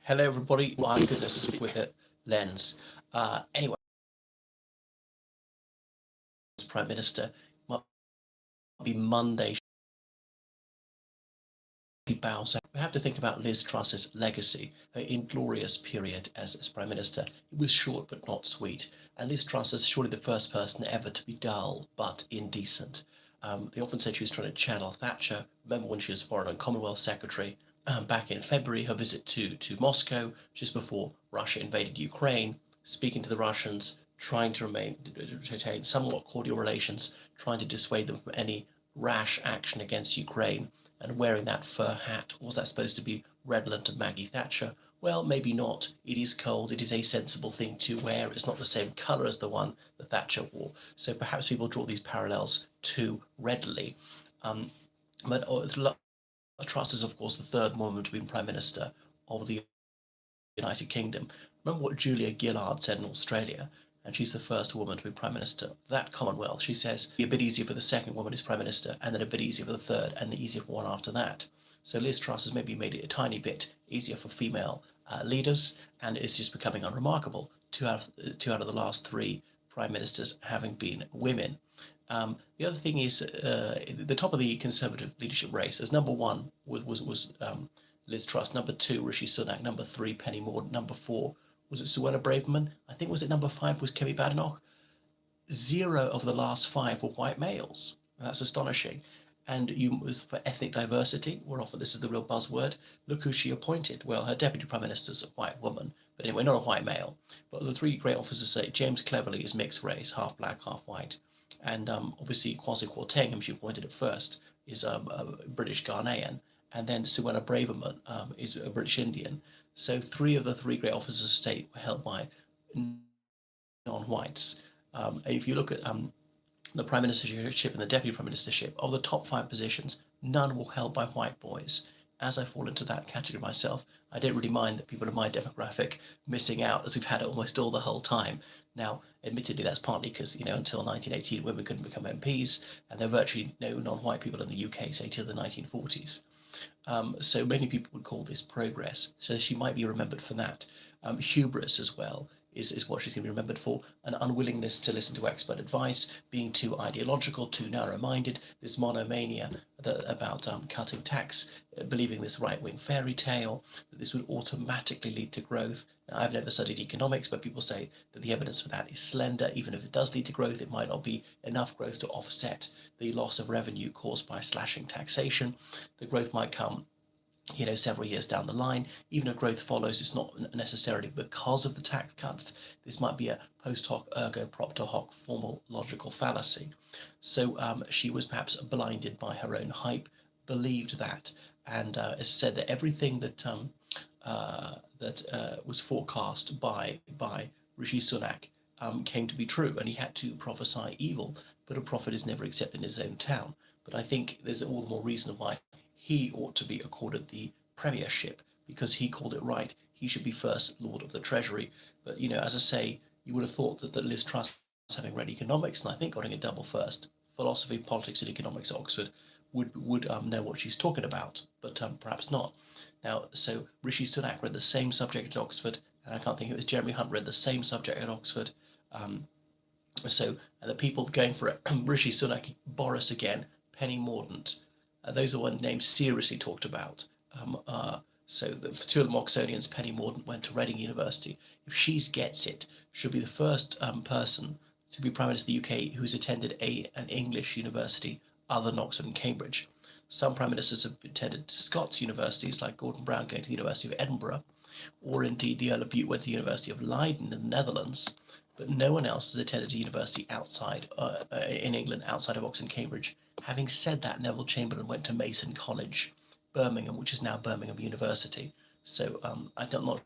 Hello, everybody. My goodness, with a lens. Anyway, Prime Minister might be Monday. She bows out. We have to think about Liz Truss's legacy, her inglorious period as Prime Minister. It was short but not sweet. And Liz Truss is surely the first person ever to be dull but indecent. They often said she was trying to channel Thatcher. Remember when she was Foreign and Commonwealth Secretary? Back in February, her visit to Moscow, just before Russia invaded Ukraine, speaking to the Russians, trying to retain somewhat cordial relations, trying to dissuade them from any rash action against Ukraine, and wearing that fur hat. Was that supposed to be redolent of Maggie Thatcher? Well, maybe not. It is cold. It is a sensible thing to wear. It's not the same colour as the one that Thatcher wore. So perhaps people draw these parallels too readily. But Truss is, of course, the third woman to be Prime Minister of the United Kingdom. Remember what Julia Gillard said in Australia, and she's the first woman to be Prime Minister of that Commonwealth. She says, it'd be a bit easier for the second woman who's Prime Minister, and then a bit easier for the third, and the easier for one after that. So Liz Truss has maybe made it a tiny bit easier for female leaders, and it's just becoming unremarkable. Two out of the last three Prime Ministers having been women. The other thing is, the top of the Conservative leadership race, as number one was Liz Truss, number two Rishi Sunak, number three Penny Mordaunt, number four was it Suella Braverman? I think was it number five was Kemi Badenoch. Zero of the last five were white males. That's astonishing. And for ethnic diversity, we're often this is the real buzzword. Look who she appointed. Well, her deputy prime minister is a white woman, but anyway, not a white male. But the three great officers say James Cleverly is mixed race, half black, half white, and obviously Kwasi Kwarteng, whom she appointed at first, is a British Ghanaian, and then Suella Braverman is a British Indian. So three of the three great officers of state were held by non-whites. If you look at the prime ministership and the deputy prime ministership, of the top five positions, none were held by white boys. As I fall into that category myself, I don't really mind that people of my demographic missing out, as we've had it almost all the whole time. Now, admittedly, that's partly because, until 1918, women couldn't become MPs, and there were virtually no non-white people in the UK, say, till the 1940s. So many people would call this progress. So she might be remembered for that. Hubris as well is what she's going to be remembered for. An unwillingness to listen to expert advice, being too ideological, too narrow-minded, this monomania about cutting tax, believing this right-wing fairy tale, that this would automatically lead to growth. Now, I've never studied economics, but people say that the evidence for that is slender. Even if it does lead to growth, it might not be enough growth to offset the loss of revenue caused by slashing taxation. The growth might come several years down the line. Even if growth follows, it's not necessarily because of the tax cuts. This might be a post hoc ergo propter hoc formal logical fallacy. So she was perhaps blinded by her own hype, believed that, and as said, that everything that was forecast by Rishi Sunak came to be true, and he had to prophesy evil. But a prophet is never accepted in his own town. But I think there's all the more reason why he ought to be accorded the premiership, because he called it right. He should be first Lord of the Treasury. But, as I say, you would have thought that Liz Truss, having read economics, and I think getting a double first, philosophy, politics, and economics at Oxford, would know what she's talking about, but perhaps not. Now, so Rishi Sunak read the same subject at Oxford, and I can't think it was Jeremy Hunt read the same subject at Oxford. So the people going for it, Rishi Sunak, Boris again, Penny Mordaunt, those are one names seriously talked about. So the two of the Oxonians, Penny Mordaunt, went to Reading University. If she gets it, she'll be the first person to be Prime Minister of the UK who's attended an English university other than Oxford and Cambridge. Some Prime Ministers have attended Scots universities, like Gordon Brown going to the University of Edinburgh, or indeed the Earl of Bute went to the University of Leiden in the Netherlands, but no one else has attended a university outside in England, outside of Oxford and Cambridge. Having said that, Neville Chamberlain went to Mason College, Birmingham, which is now Birmingham University. So I'm not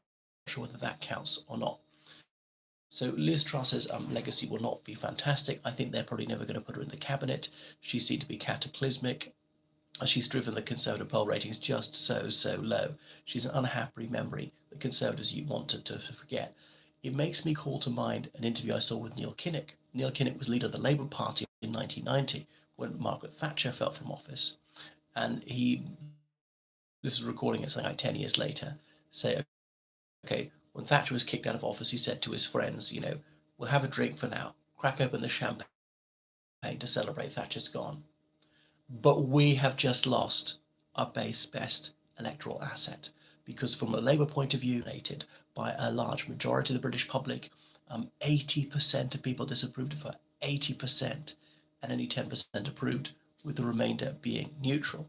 sure whether that counts or not. So Liz Truss's legacy will not be fantastic. I think they're probably never going to put her in the cabinet. She's seen to be cataclysmic. She's driven the Conservative poll ratings just so low. She's an unhappy memory that Conservatives you want to forget. It makes me call to mind an interview I saw with Neil Kinnock. Neil Kinnock was leader of the Labour Party in 1990 when Margaret Thatcher fell from office. And this is recording it something like 10 years later, say, Okay, when Thatcher was kicked out of office, he said to his friends, we'll have a drink for now, crack open the champagne to celebrate Thatcher's gone. But we have just lost our best electoral asset because, from a Labour point of view, by a large majority of the British public, 80% of people disapproved of her, 80%, and only 10% approved, with the remainder being neutral.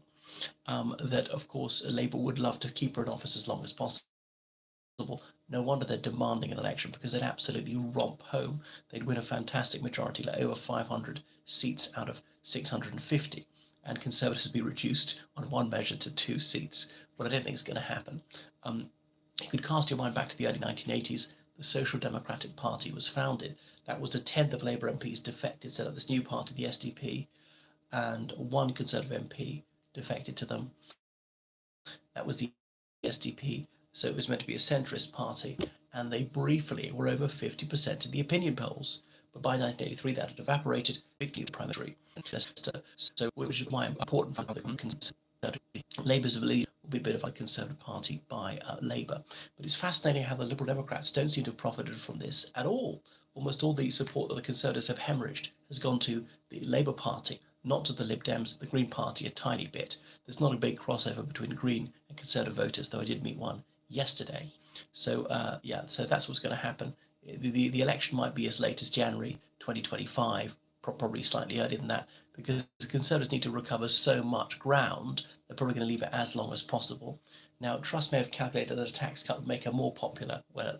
That, of course, Labour would love to keep her in office as long as possible. No wonder they're demanding an election, because they'd absolutely romp home. They'd win a fantastic majority, like over 500 seats out of 650, and Conservatives would be reduced on one measure to 2 seats. Well, I don't think it's going to happen. You could cast your mind back to the early 1980s. The Social Democratic Party was founded. That was a tenth of Labour MPs defected, set up this new party, the SDP, and one Conservative MP defected to them. That was the SDP. So it was meant to be a centrist party, and they briefly were over 50% in the opinion polls. But by 1983, that had evaporated. Big new primary. So, which is why important for the Conservative Labour's lead will be a bit of a Conservative party by Labour. But it's fascinating how the Liberal Democrats don't seem to have profited from this at all. Almost all the support that the Conservatives have hemorrhaged has gone to the Labour Party, not to the Lib Dems, the Green Party a tiny bit. There's not a big crossover between Green and Conservative voters, though I did meet one yesterday. So so that's what's going to happen. The election might be as late as January 2025, probably slightly earlier than that, because the Conservatives need to recover so much ground. They're probably going to leave it as long as possible. Now, Truss may have calculated that a tax cut would make her more popular. Well,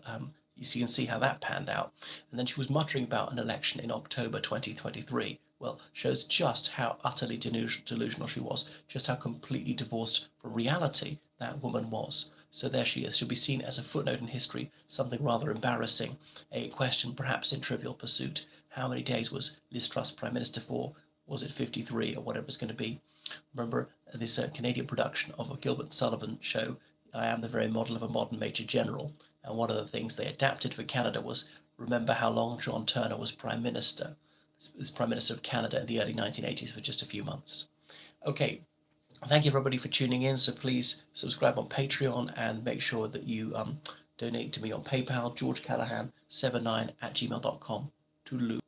you can see how that panned out. And then she was muttering about an election in October 2023. Well, shows just how utterly delusional she was, just how completely divorced from reality that woman was. So there she is. She'll be seen as a footnote in history, something rather embarrassing, a question perhaps in Trivial Pursuit. How many days was Liz Truss Prime Minister for? Was it 53 or whatever it's going to be? Remember this Canadian production of a Gilbert Sullivan show, I Am the Very Model of a Modern Major General. And one of the things they adapted for Canada was, remember how long John Turner was Prime Minister. This Prime Minister of Canada in the early 1980s for just a few months. Okay, thank you everybody for tuning in. So please subscribe on Patreon and make sure that you donate to me on PayPal, georgecallahan79@gmail.com. Toodaloo.